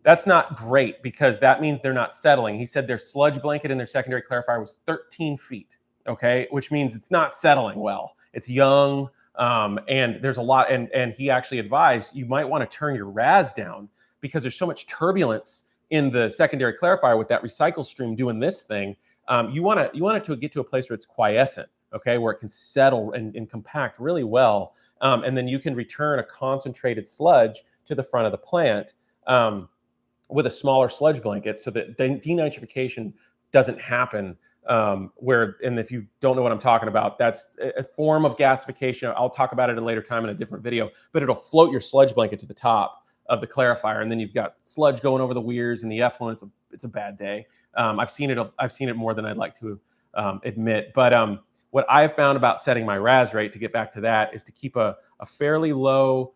That's not great, because that means they're not settling. He said their sludge blanket in their secondary clarifier was 13 feet, okay, which means it's not settling well. It's young, and there's a lot, and he actually advised you might want to turn your RAS down, because there's so much turbulence in the secondary clarifier with that recycle stream doing this thing. You want it to get to a place where it's quiescent, okay, where it can settle and compact really well, and then you can return a concentrated sludge to the front of the plant with a smaller sludge blanket, so that denitrification doesn't happen. And if you don't know what I'm talking about, that's a form of gasification. I'll talk about it at a later time in a different video, but it'll float your sludge blanket to the top of the clarifier, and then you've got sludge going over the weirs and the effluent. It's a bad day. I've seen it more than I'd like to admit. But what I've found about setting my RAS rate, to get back to that, is to keep a fairly low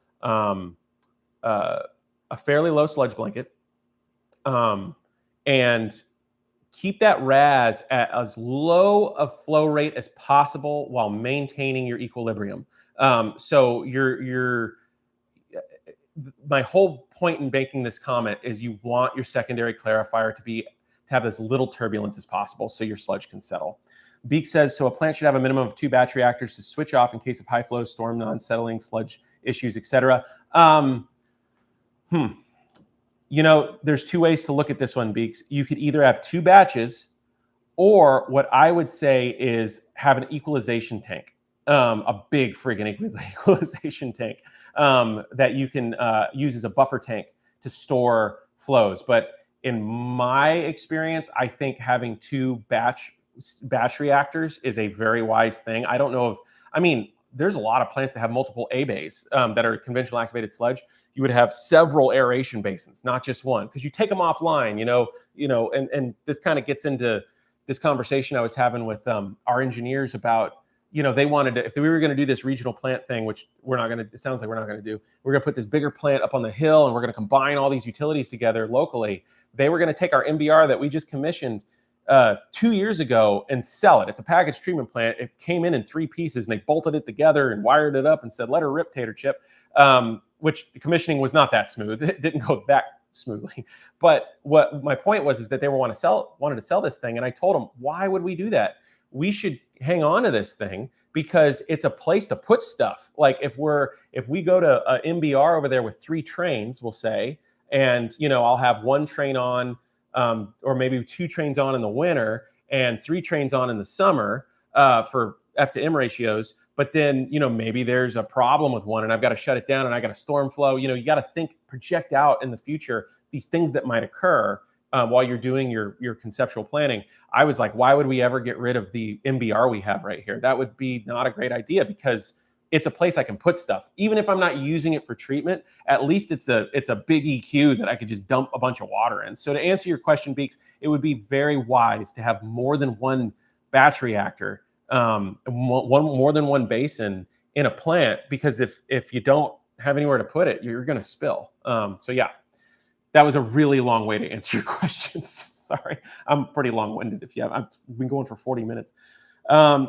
sludge blanket, and keep that RAS at as low a flow rate as possible while maintaining your equilibrium. So my whole point in making this comment is you want your secondary clarifier to have as little turbulence as possible, so your sludge can settle. Beak says, so a plant should have a minimum of 2 batch reactors to switch off in case of high flow, storm, non-settling, sludge issues, etc. There's 2 ways to look at this one, Beaks. You could either have 2 batches, or what I would say is have an equalization tank, a big friggin' equalization tank that you can use as a buffer tank to store flows. But in my experience, I think having 2 batch reactors is a very wise thing. I don't know there's a lot of plants that have multiple A bays that are conventional activated sludge. You would have several aeration basins, not just one, because you take them offline, and this kind of gets into this conversation I was having with our engineers about, they wanted to, if we were going to do this regional plant thing, which it sounds like we're not going to do, we're going to put this bigger plant up on the hill, and we're going to combine all these utilities together locally. They were going to take our MBR that we just commissioned 2 years ago and sell it. It's a package treatment plant. It came in 3 pieces, and they bolted it together and wired it up and said, let her rip, Tater Chip, which the commissioning was not that smooth. It didn't go that smoothly. But what my point was is that they wanted to sell this thing. And I told them, why would we do that? We should hang on to this thing, because it's a place to put stuff. Like if we go to a MBR over there with 3 trains, we'll say, and I'll have 1 train on, or maybe 2 trains on in the winter and 3 trains on in the summer for F to M ratios. But then, maybe there's a problem with one and I've got to shut it down and I got a storm flow. You got to project out in the future these things that might occur while you're doing your conceptual planning. I was like, why would we ever get rid of the MBR we have right here? That would be not a great idea, because it's a place I can put stuff. Even if I'm not using it for treatment, at least it's a big EQ that I could just dump a bunch of water in. So to answer your question, Beeks, it would be very wise to have more than one batch reactor, more than one basin in a plant, because if you don't have anywhere to put it, you're going to spill. So yeah, that was a really long way to answer your questions. Sorry, I'm pretty long-winded. I've been going for 40 minutes.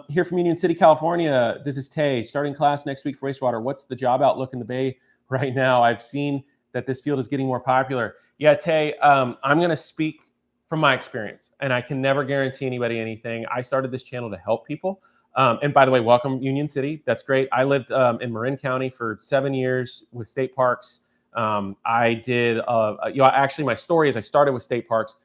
Here from Union City, California. This is Tay. Starting class next week for Wastewater. What's the job outlook in the Bay right now? I've seen that this field is getting more popular. Yeah, Tay, I'm going to speak from my experience, and I can never guarantee anybody anything. I started this channel to help people. And by the way, welcome Union City. That's great. I lived in Marin County for 7 years with state parks. I did, actually my story is I started with state parks,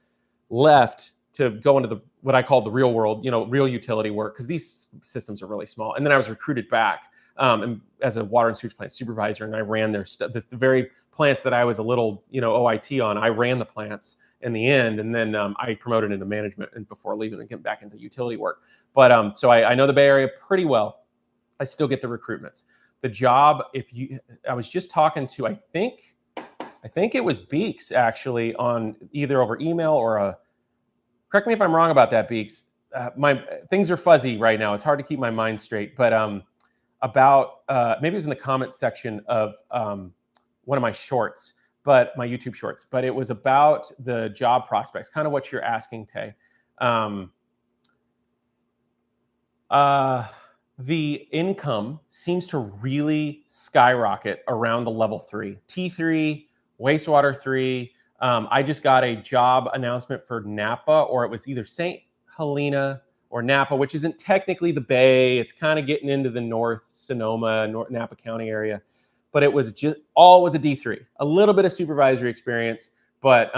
left to go into what I call the real world, real utility work, because these systems are really small. And then I was recruited back as a water and sewage plant supervisor, and I ran the very plants that I was a little, OIT on. I ran the plants in the end, and then I promoted into management and before leaving and getting back into utility work. But so I know the Bay Area pretty well. I still get the recruitments. The job, I was just talking to, I think it was Beeks actually, on either over email or correct me if I'm wrong about that, Beeks. My things are fuzzy right now. It's hard to keep my mind straight. But about maybe it was in the comments section of one of my shorts, but my YouTube shorts. But it was about the job prospects, kind of what you're asking, Tay. The income seems to really skyrocket around the level 3, T3, wastewater 3. I just got a job announcement for Napa, or it was either St. Helena or Napa, which isn't technically the Bay. It's kind of getting into the North Sonoma, Napa County area. But it was all was a D3, a little bit of supervisory experience, but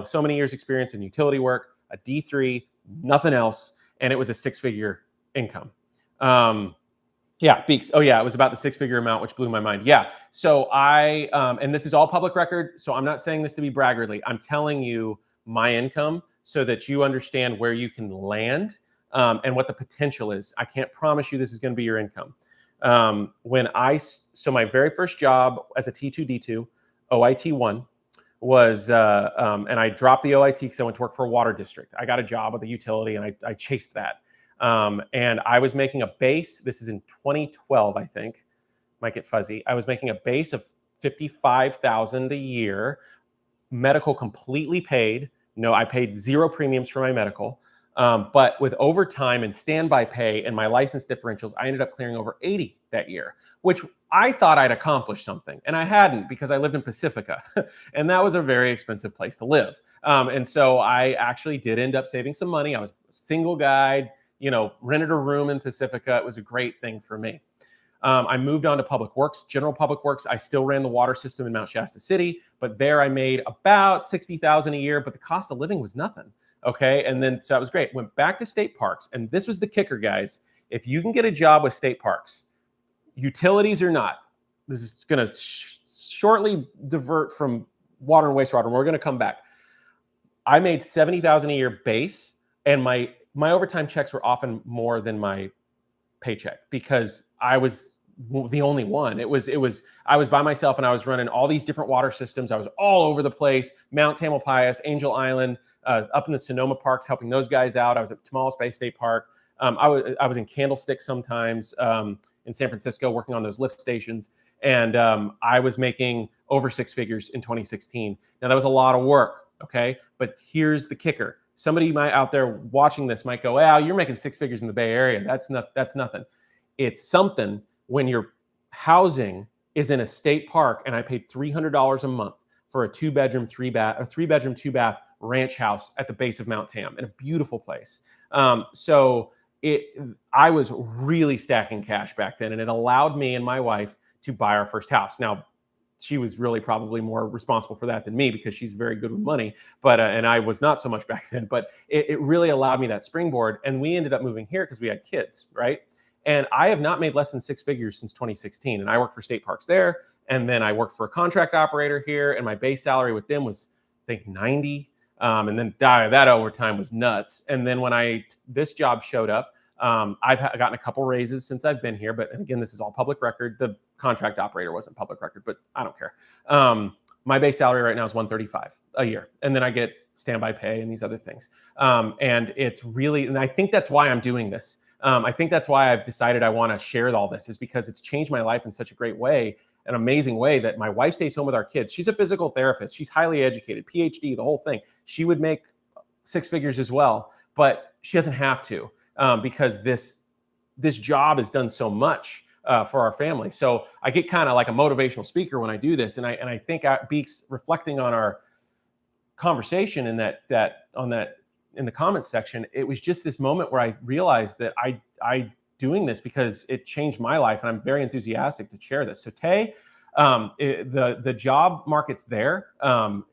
so many years experience in utility work, a D3, nothing else, and it was a 6-figure income. Yeah, Beeks. Oh yeah, it was about the 6-figure amount, which blew my mind. Yeah, so and this is all public record, so I'm not saying this to be braggartly. I'm telling you my income so that you understand where you can land and what the potential is. I can't promise you this is going to be your income. So my very first job as a T2, D2, OIT1 was, and I dropped the OIT because I went to work for a water district. I got a job with a utility and I chased that. And I was making a base, this is in 2012, I think, might get fuzzy. I was making a base of $55,000 a year, medical completely paid. No, I paid 0 premiums for my medical. But with overtime and standby pay and my license differentials, I ended up clearing over 80 that year, which I thought I'd accomplished something. And I hadn't, because I lived in Pacifica and that was a very expensive place to live. And so I actually did end up saving some money. I was a single guy, rented a room in Pacifica. It was a great thing for me. I moved on to public works, general public works. I still ran the water system in Mount Shasta City, but there I made about $60,000 a year, but the cost of living was nothing. Okay. And then, so that was great. Went back to state parks. And this was the kicker, guys. If you can get a job with state parks, utilities or not, this is going to shortly divert from water and wastewater, and we're going to come back. I made $70,000 a year base, and my overtime checks were often more than my paycheck because I was the only one. I was by myself and I was running all these different water systems. I was all over the place, Mount Tamalpais, Angel Island, up in the Sonoma parks, helping those guys out. I was at Tamales Bay State Park. I was in Candlestick sometimes in San Francisco working on those lift stations. And I was making over 6 figures in 2016. Now that was a lot of work. Okay. But here's the kicker. Somebody out there watching this might go, "Wow, you're making 6 figures in the Bay Area. That's nothing." It's something when your housing is in a state park, and I paid $300 a month for a 2-bedroom, 3-bedroom, 2-bath ranch house at the base of Mount Tam in a beautiful place. So I was really stacking cash back then, and it allowed me and my wife to buy our first house. Now, she was really probably more responsible for that than me because she's very good with money, but and I was not so much back then. But it really allowed me that springboard, and we ended up moving here because we had kids, right? And I have not made less than 6 figures since 2016, and I worked for state parks there, and then I worked for a contract operator here, and my base salary with them was, I think, 90. And then that overtime was nuts. And then when this job showed up, I've gotten a couple raises since I've been here, but again, this is all public record. The contract operator wasn't public record, but I don't care. My base salary right now is $135 a year, and then I get standby pay and these other things. And it's really, and I think that's why I'm doing this. I think that's why I've decided I want to share all this, is because it's changed my life in such a great way, an amazing way, that my wife stays home with our kids. She's a physical therapist. She's highly educated, PhD, the whole thing. She would make 6 figures as well, but she doesn't have to, because this job has done so much for our family. So I get kind of like a motivational speaker when I do this, and I think Beeks, reflecting on our conversation in in the comments section, it was just this moment where I realized that I doing this because it changed my life, and I'm very enthusiastic to share this. So Tay, the job market's there.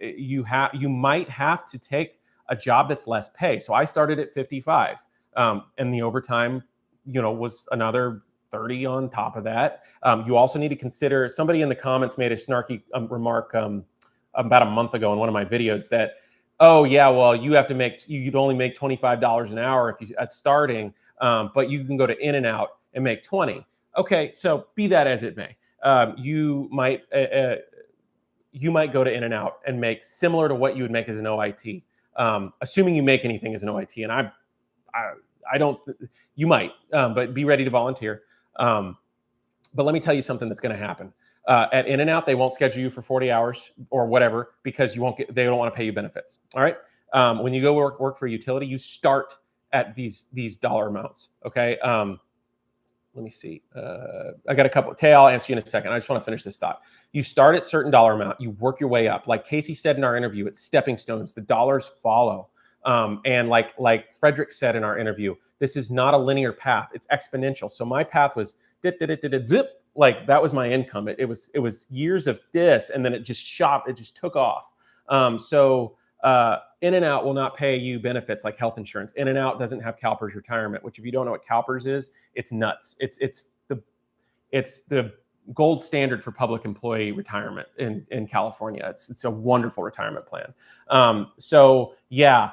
You might have to take a job that's less pay. So I started at 55, and the overtime, was another 30 on top of that. You also need to consider, somebody in the comments made a snarky remark about a month ago in one of my videos that, oh yeah, well, you'd only make $25 an hour if you at starting, but you can go to In-N-Out and make 20. Okay, so be that as it may, you might go to In-N-Out and make similar to what you would make as an OIT, assuming you make anything as an OIT. And I don't, you might, but be ready to volunteer. But let me tell you something that's going to happen. At In-N-Out, they won't schedule you for 40 hours or whatever because they don't want to pay you benefits. All right. When you go work for a utility, you start at these dollar amounts. Okay. Let me see. I got a couple. Tay, I'll answer you in a second. I just want to finish this thought. You start at certain dollar amount, you work your way up. Like Casey said in our interview, it's stepping stones. The dollars follow. And like Frederick said in our interview, this is not a linear path. It's exponential. So my path was zip. Like that was my income. It was years of this, and then it just took off. So In-N-Out will not pay you benefits like health insurance. In-N-Out doesn't have CalPERS retirement, which if you don't know what CalPERS is, it's nuts. It's the gold standard for public employee retirement in California. It's a wonderful retirement plan. So yeah,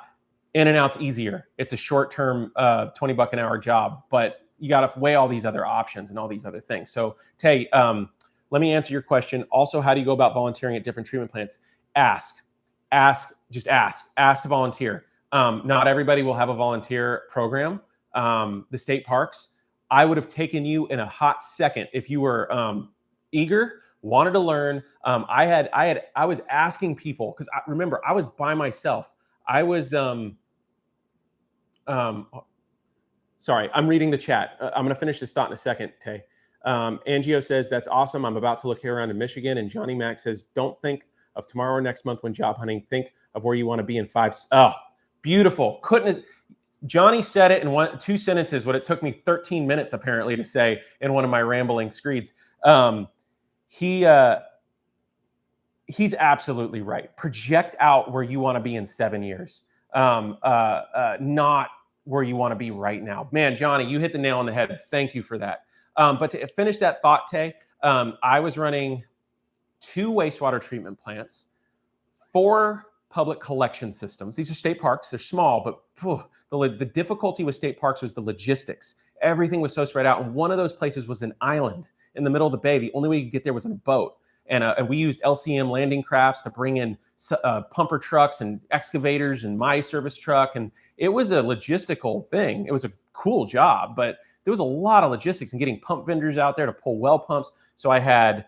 In-N-Out's easier. It's a short-term $20 an hour job, but you got to weigh all these other options and all these other things. So Tay, let me answer your question. Also, how do you go about volunteering at different treatment plants? Ask to volunteer. Not everybody will have a volunteer program. The state parks, I would have taken you in a hot second if you were eager, wanted to learn. I was asking people, because remember, I was by myself. I was sorry, I'm reading the chat. I'm going to finish this thought in a second, Tay. Angio says, that's awesome. I'm about to look here around in Michigan. And Johnny Mac says, don't think of tomorrow or next month when job hunting. Think of where you want to be in 5. Oh, beautiful. Johnny said it in 2 sentences, what it took me 13 minutes apparently to say in one of my rambling screeds. He's absolutely right. Project out where you want to be in 7 years, not where you want to be right now. Man, Johnny, you hit the nail on the head. Thank you for that. But to finish that thought, Tay, I was running 2 wastewater treatment plants, 4 public collection systems. These are state parks. They're small, but the difficulty with state parks was the logistics. Everything was so spread out. And one of those places was an island in the middle of the bay. The only way you could get there was in a boat. And we used LCM landing crafts to bring in pumper trucks and excavators and my service truck. And it was a logistical thing. It was a cool job, but there was a lot of logistics and getting pump vendors out there to pull well pumps. So I had,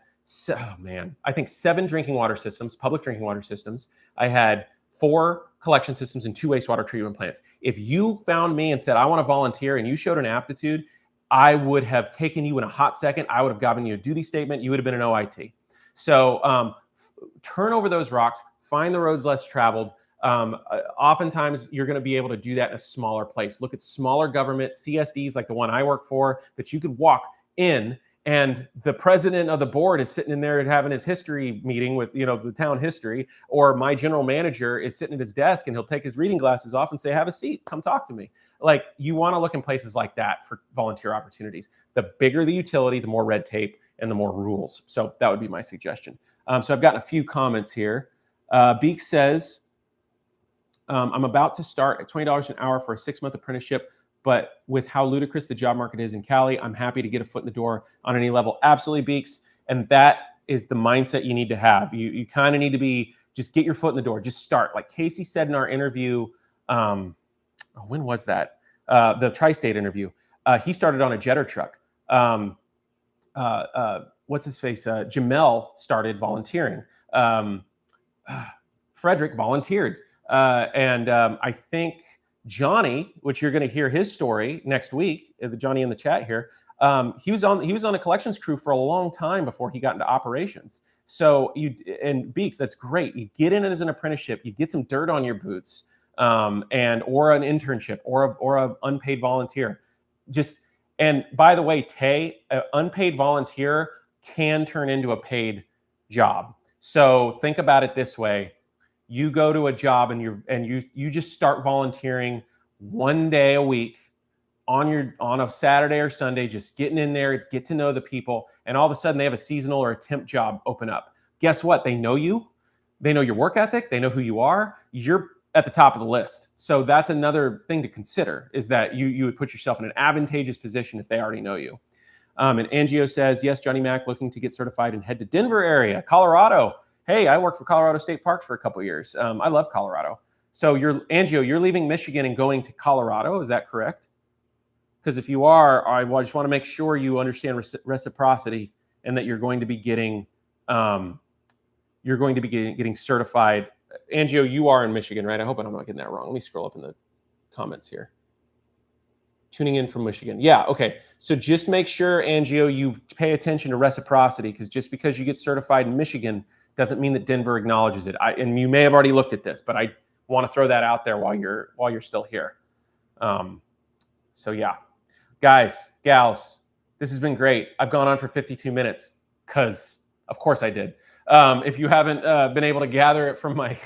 I think 7 drinking water systems, public drinking water systems. I had 4 collection systems and 2 wastewater treatment plants. If you found me and said, I want to volunteer, and you showed an aptitude, I would have taken you in a hot second. I would have given you a duty statement. You would have been an OIT. So turn over those rocks, find the roads less traveled. Oftentimes, you're going to be able to do that in a smaller place. Look at smaller government CSDs like the one I work for that you could walk in, and the president of the board is sitting in there and having his history meeting with, the town history, or my general manager is sitting at his desk and he'll take his reading glasses off and say, have a seat, come talk to me. Like, you want to look in places like that for volunteer opportunities. The bigger the utility, the more red tape and the more rules. So that would be my suggestion. So I've gotten a few comments here. Beek says, I'm about to start at $20 an hour for a 6-month apprenticeship, but with how ludicrous the job market is in Cali, I'm happy to get a foot in the door on any level. Absolutely, Beeks. And that is the mindset you need to have. You kind of need to just get your foot in the door. Just start. Like Casey said in our interview, when was that? The Tri-State interview. He started on a jetter truck. What's his face? Jamel started volunteering. Frederick volunteered. And I think Johnny, which you're going to hear his story next week, the Johnny in the chat here, he was on a collections crew for a long time before he got into operations. So Beeks, that's great. You get in it as an apprenticeship, you get some dirt on your boots, or an internship, or a unpaid volunteer. And by the way, Tay, an unpaid volunteer can turn into a paid job. So think about it this way. You go to a job and you just start volunteering one day a week on a Saturday or Sunday, just getting in there, get to know the people, and all of a sudden they have a seasonal or a temp job open up. Guess what? They know you, they know your work ethic, they know who you are. You're at the top of the list. So that's another thing to consider, is that you would put yourself in an advantageous position if they already know you. And Angio says, yes, Johnny Mac looking to get certified and head to Denver area, Colorado. Hey, I worked for Colorado State Parks for a couple of years. I love Colorado. So Angio, you're leaving Michigan and going to Colorado. Is that correct? Because if you are, I just want to make sure you understand reciprocity, and that you're going to be getting getting certified. Angio, you are in Michigan, right? I hope I'm not getting that wrong. Let me scroll up in the comments here. Tuning in from Michigan. Yeah, okay. So just make sure, Angio, you pay attention to reciprocity, because just because you get certified in Michigan doesn't mean that Denver acknowledges it. And you may have already looked at this, but I want to throw that out there while you're still here. So yeah, guys, gals, this has been great. I've gone on for 52 minutes because, of course, I did. If you haven't been able to gather it from my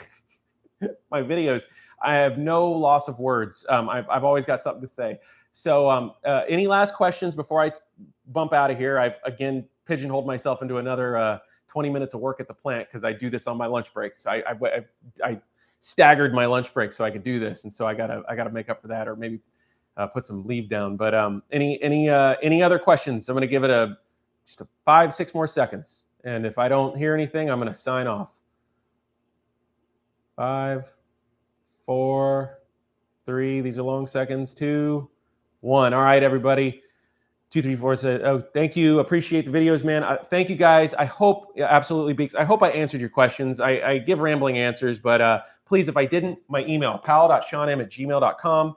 my videos, I have no loss of words. I've always got something to say. So any last questions before I bump out of here? I've again pigeonholed myself into another 20 minutes of work at the plant because I do this on my lunch break. So I staggered my lunch break so I could do this, and so I gotta make up for that, or maybe put some leave down. But any other questions? I'm gonna give it just 5-6 more seconds, and if I don't hear anything, I'm gonna sign off. 5, 4, 3. These are long seconds. 2, 1. All right, everybody. 2, 3, 4 said, oh, thank you. Appreciate the videos, man. Thank you, guys. I hope, absolutely, Beeks. I hope I answered your questions. I give rambling answers, but please, if I didn't, my email, pal.seanem@gmail.com.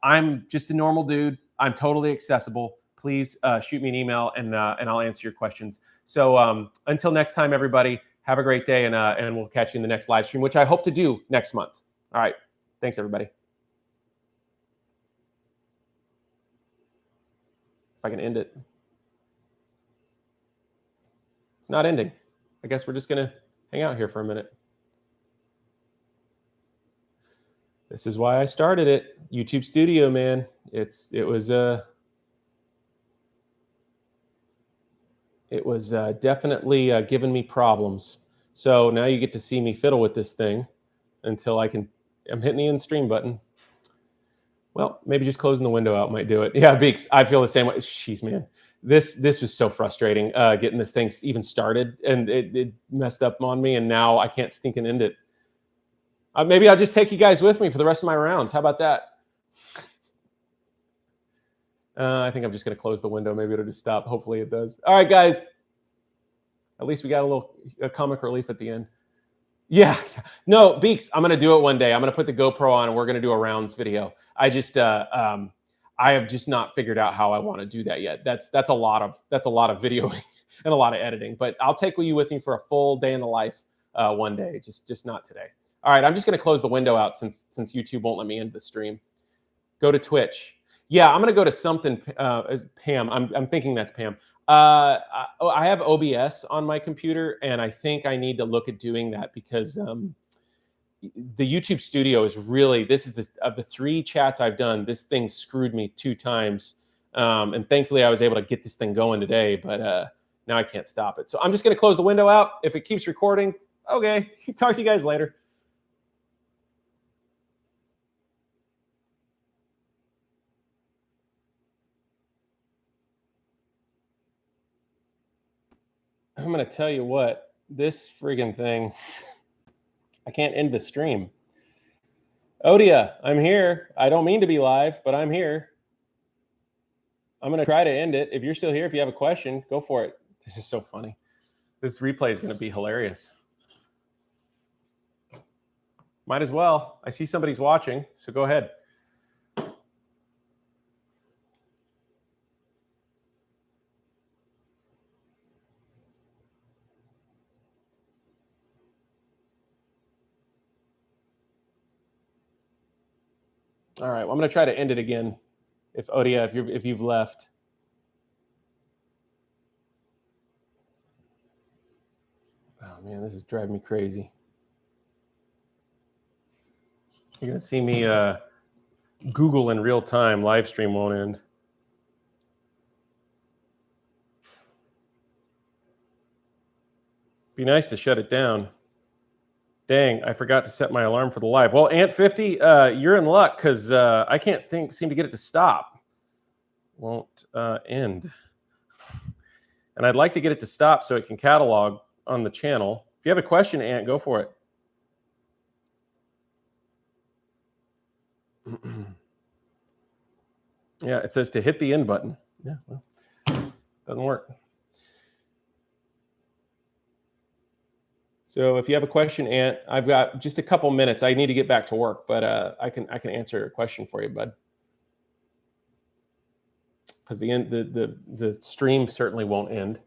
I'm just a normal dude. I'm totally accessible. Please shoot me an email, and I'll answer your questions. So until next time, everybody, have a great day, and we'll catch you in the next live stream, which I hope to do next month. All right. Thanks, everybody. If I can end it. It's not ending. I guess we're just going to hang out here for a minute. This is why I started it. YouTube Studio, man. It was definitely giving me problems. So now you get to see me fiddle with this thing until I'm hitting the end stream button. Well, maybe just closing the window out might do it. Yeah, Beeks, I feel the same way. Jeez, man. This was so frustrating getting this thing even started, and it messed up on me, and now I can't stink and end it. Maybe I'll just take you guys with me for the rest of my rounds. How about that? I think I'm just going to close the window. Maybe it'll just stop. Hopefully it does. All right, guys. At least we got a comic relief at the end. Yeah. No, Beeks, I'm going to do it one day. I'm going to put the GoPro on, and we're going to do a rounds video. I have just not figured out how I want to do that yet. That's a lot of videoing and a lot of editing. But I'll take you with me for a full day in the life one day. Just not today. All right, I'm just going to close the window out since YouTube won't let me end the stream. Go to Twitch. Yeah, I'm going to go to something. Pam, I'm thinking that's Pam. I have OBS on my computer, and I think I need to look at doing that because the YouTube Studio is really, this is of the 3 chats I've done, this thing screwed me 2 times. And thankfully I was able to get this thing going today, but now I can't stop it. So I'm just going to close the window out. If it keeps recording, okay. Talk to you guys later. I'm going to tell you what, this friggin' thing, I can't end the stream. Odia, I'm here. I don't mean to be live, but I'm here. I'm going to try to end it. If you're still here, if you have a question, go for it. This is so funny. This replay is going to be hilarious. Might as well. I see somebody's watching, so go ahead. All right, well, I'm going to try to end it again. If Odia, if you've left. Oh man, this is driving me crazy. You're going to see me Google in real time. Live stream won't end. Be nice to shut it down. Dang, I forgot to set my alarm for the live. Well, Ant 50, you're in luck because I can't seem to get it to stop. Won't end. And I'd like to get it to stop so it can catalog on the channel. If you have a question, Ant, go for it. Yeah, it says to hit the end button. Yeah, well, doesn't work. So if you have a question, Ant, I've got just a couple minutes. I need to get back to work, but I can answer a question for you, bud. Because the stream certainly won't end.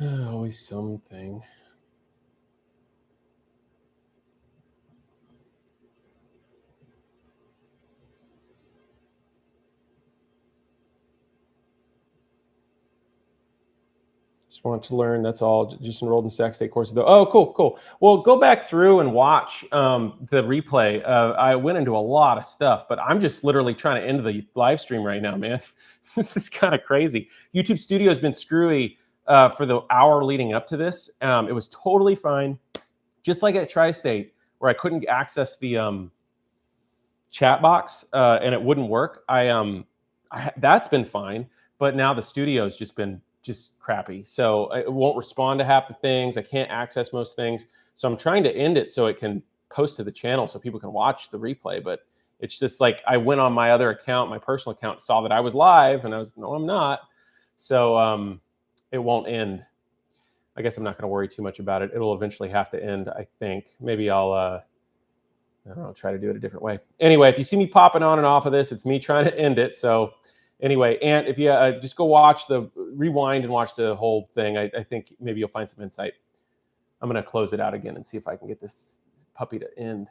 Always something. Just want to learn. That's all. Just enrolled in Sac State courses, though. Oh, cool, cool. Well, go back through and watch the replay. I went into a lot of stuff, but I'm just literally trying to end the live stream right now, man. This is kind of crazy. YouTube Studio has been screwy for the hour leading up to this. It was totally fine, just like at Tri-State, where I couldn't access the chat box and it wouldn't work. That's been fine, but now the studio's just been crappy. So it won't respond to half the things. I can't access most things. So I'm trying to end it so it can post to the channel so people can watch the replay. But it's just like I went on my other account, my personal account, saw that I was live, and I was, no, I'm not. So it won't end. I guess I'm not going to worry too much about it. It'll eventually have to end, I think. Maybe I'll, I don't know, try to do it a different way. Anyway, if you see me popping on and off of this, it's me trying to end it. So anyway, Ant, if you just go rewind and watch the whole thing, I think maybe you'll find some insight. I'm going to close it out again and see if I can get this puppy to end.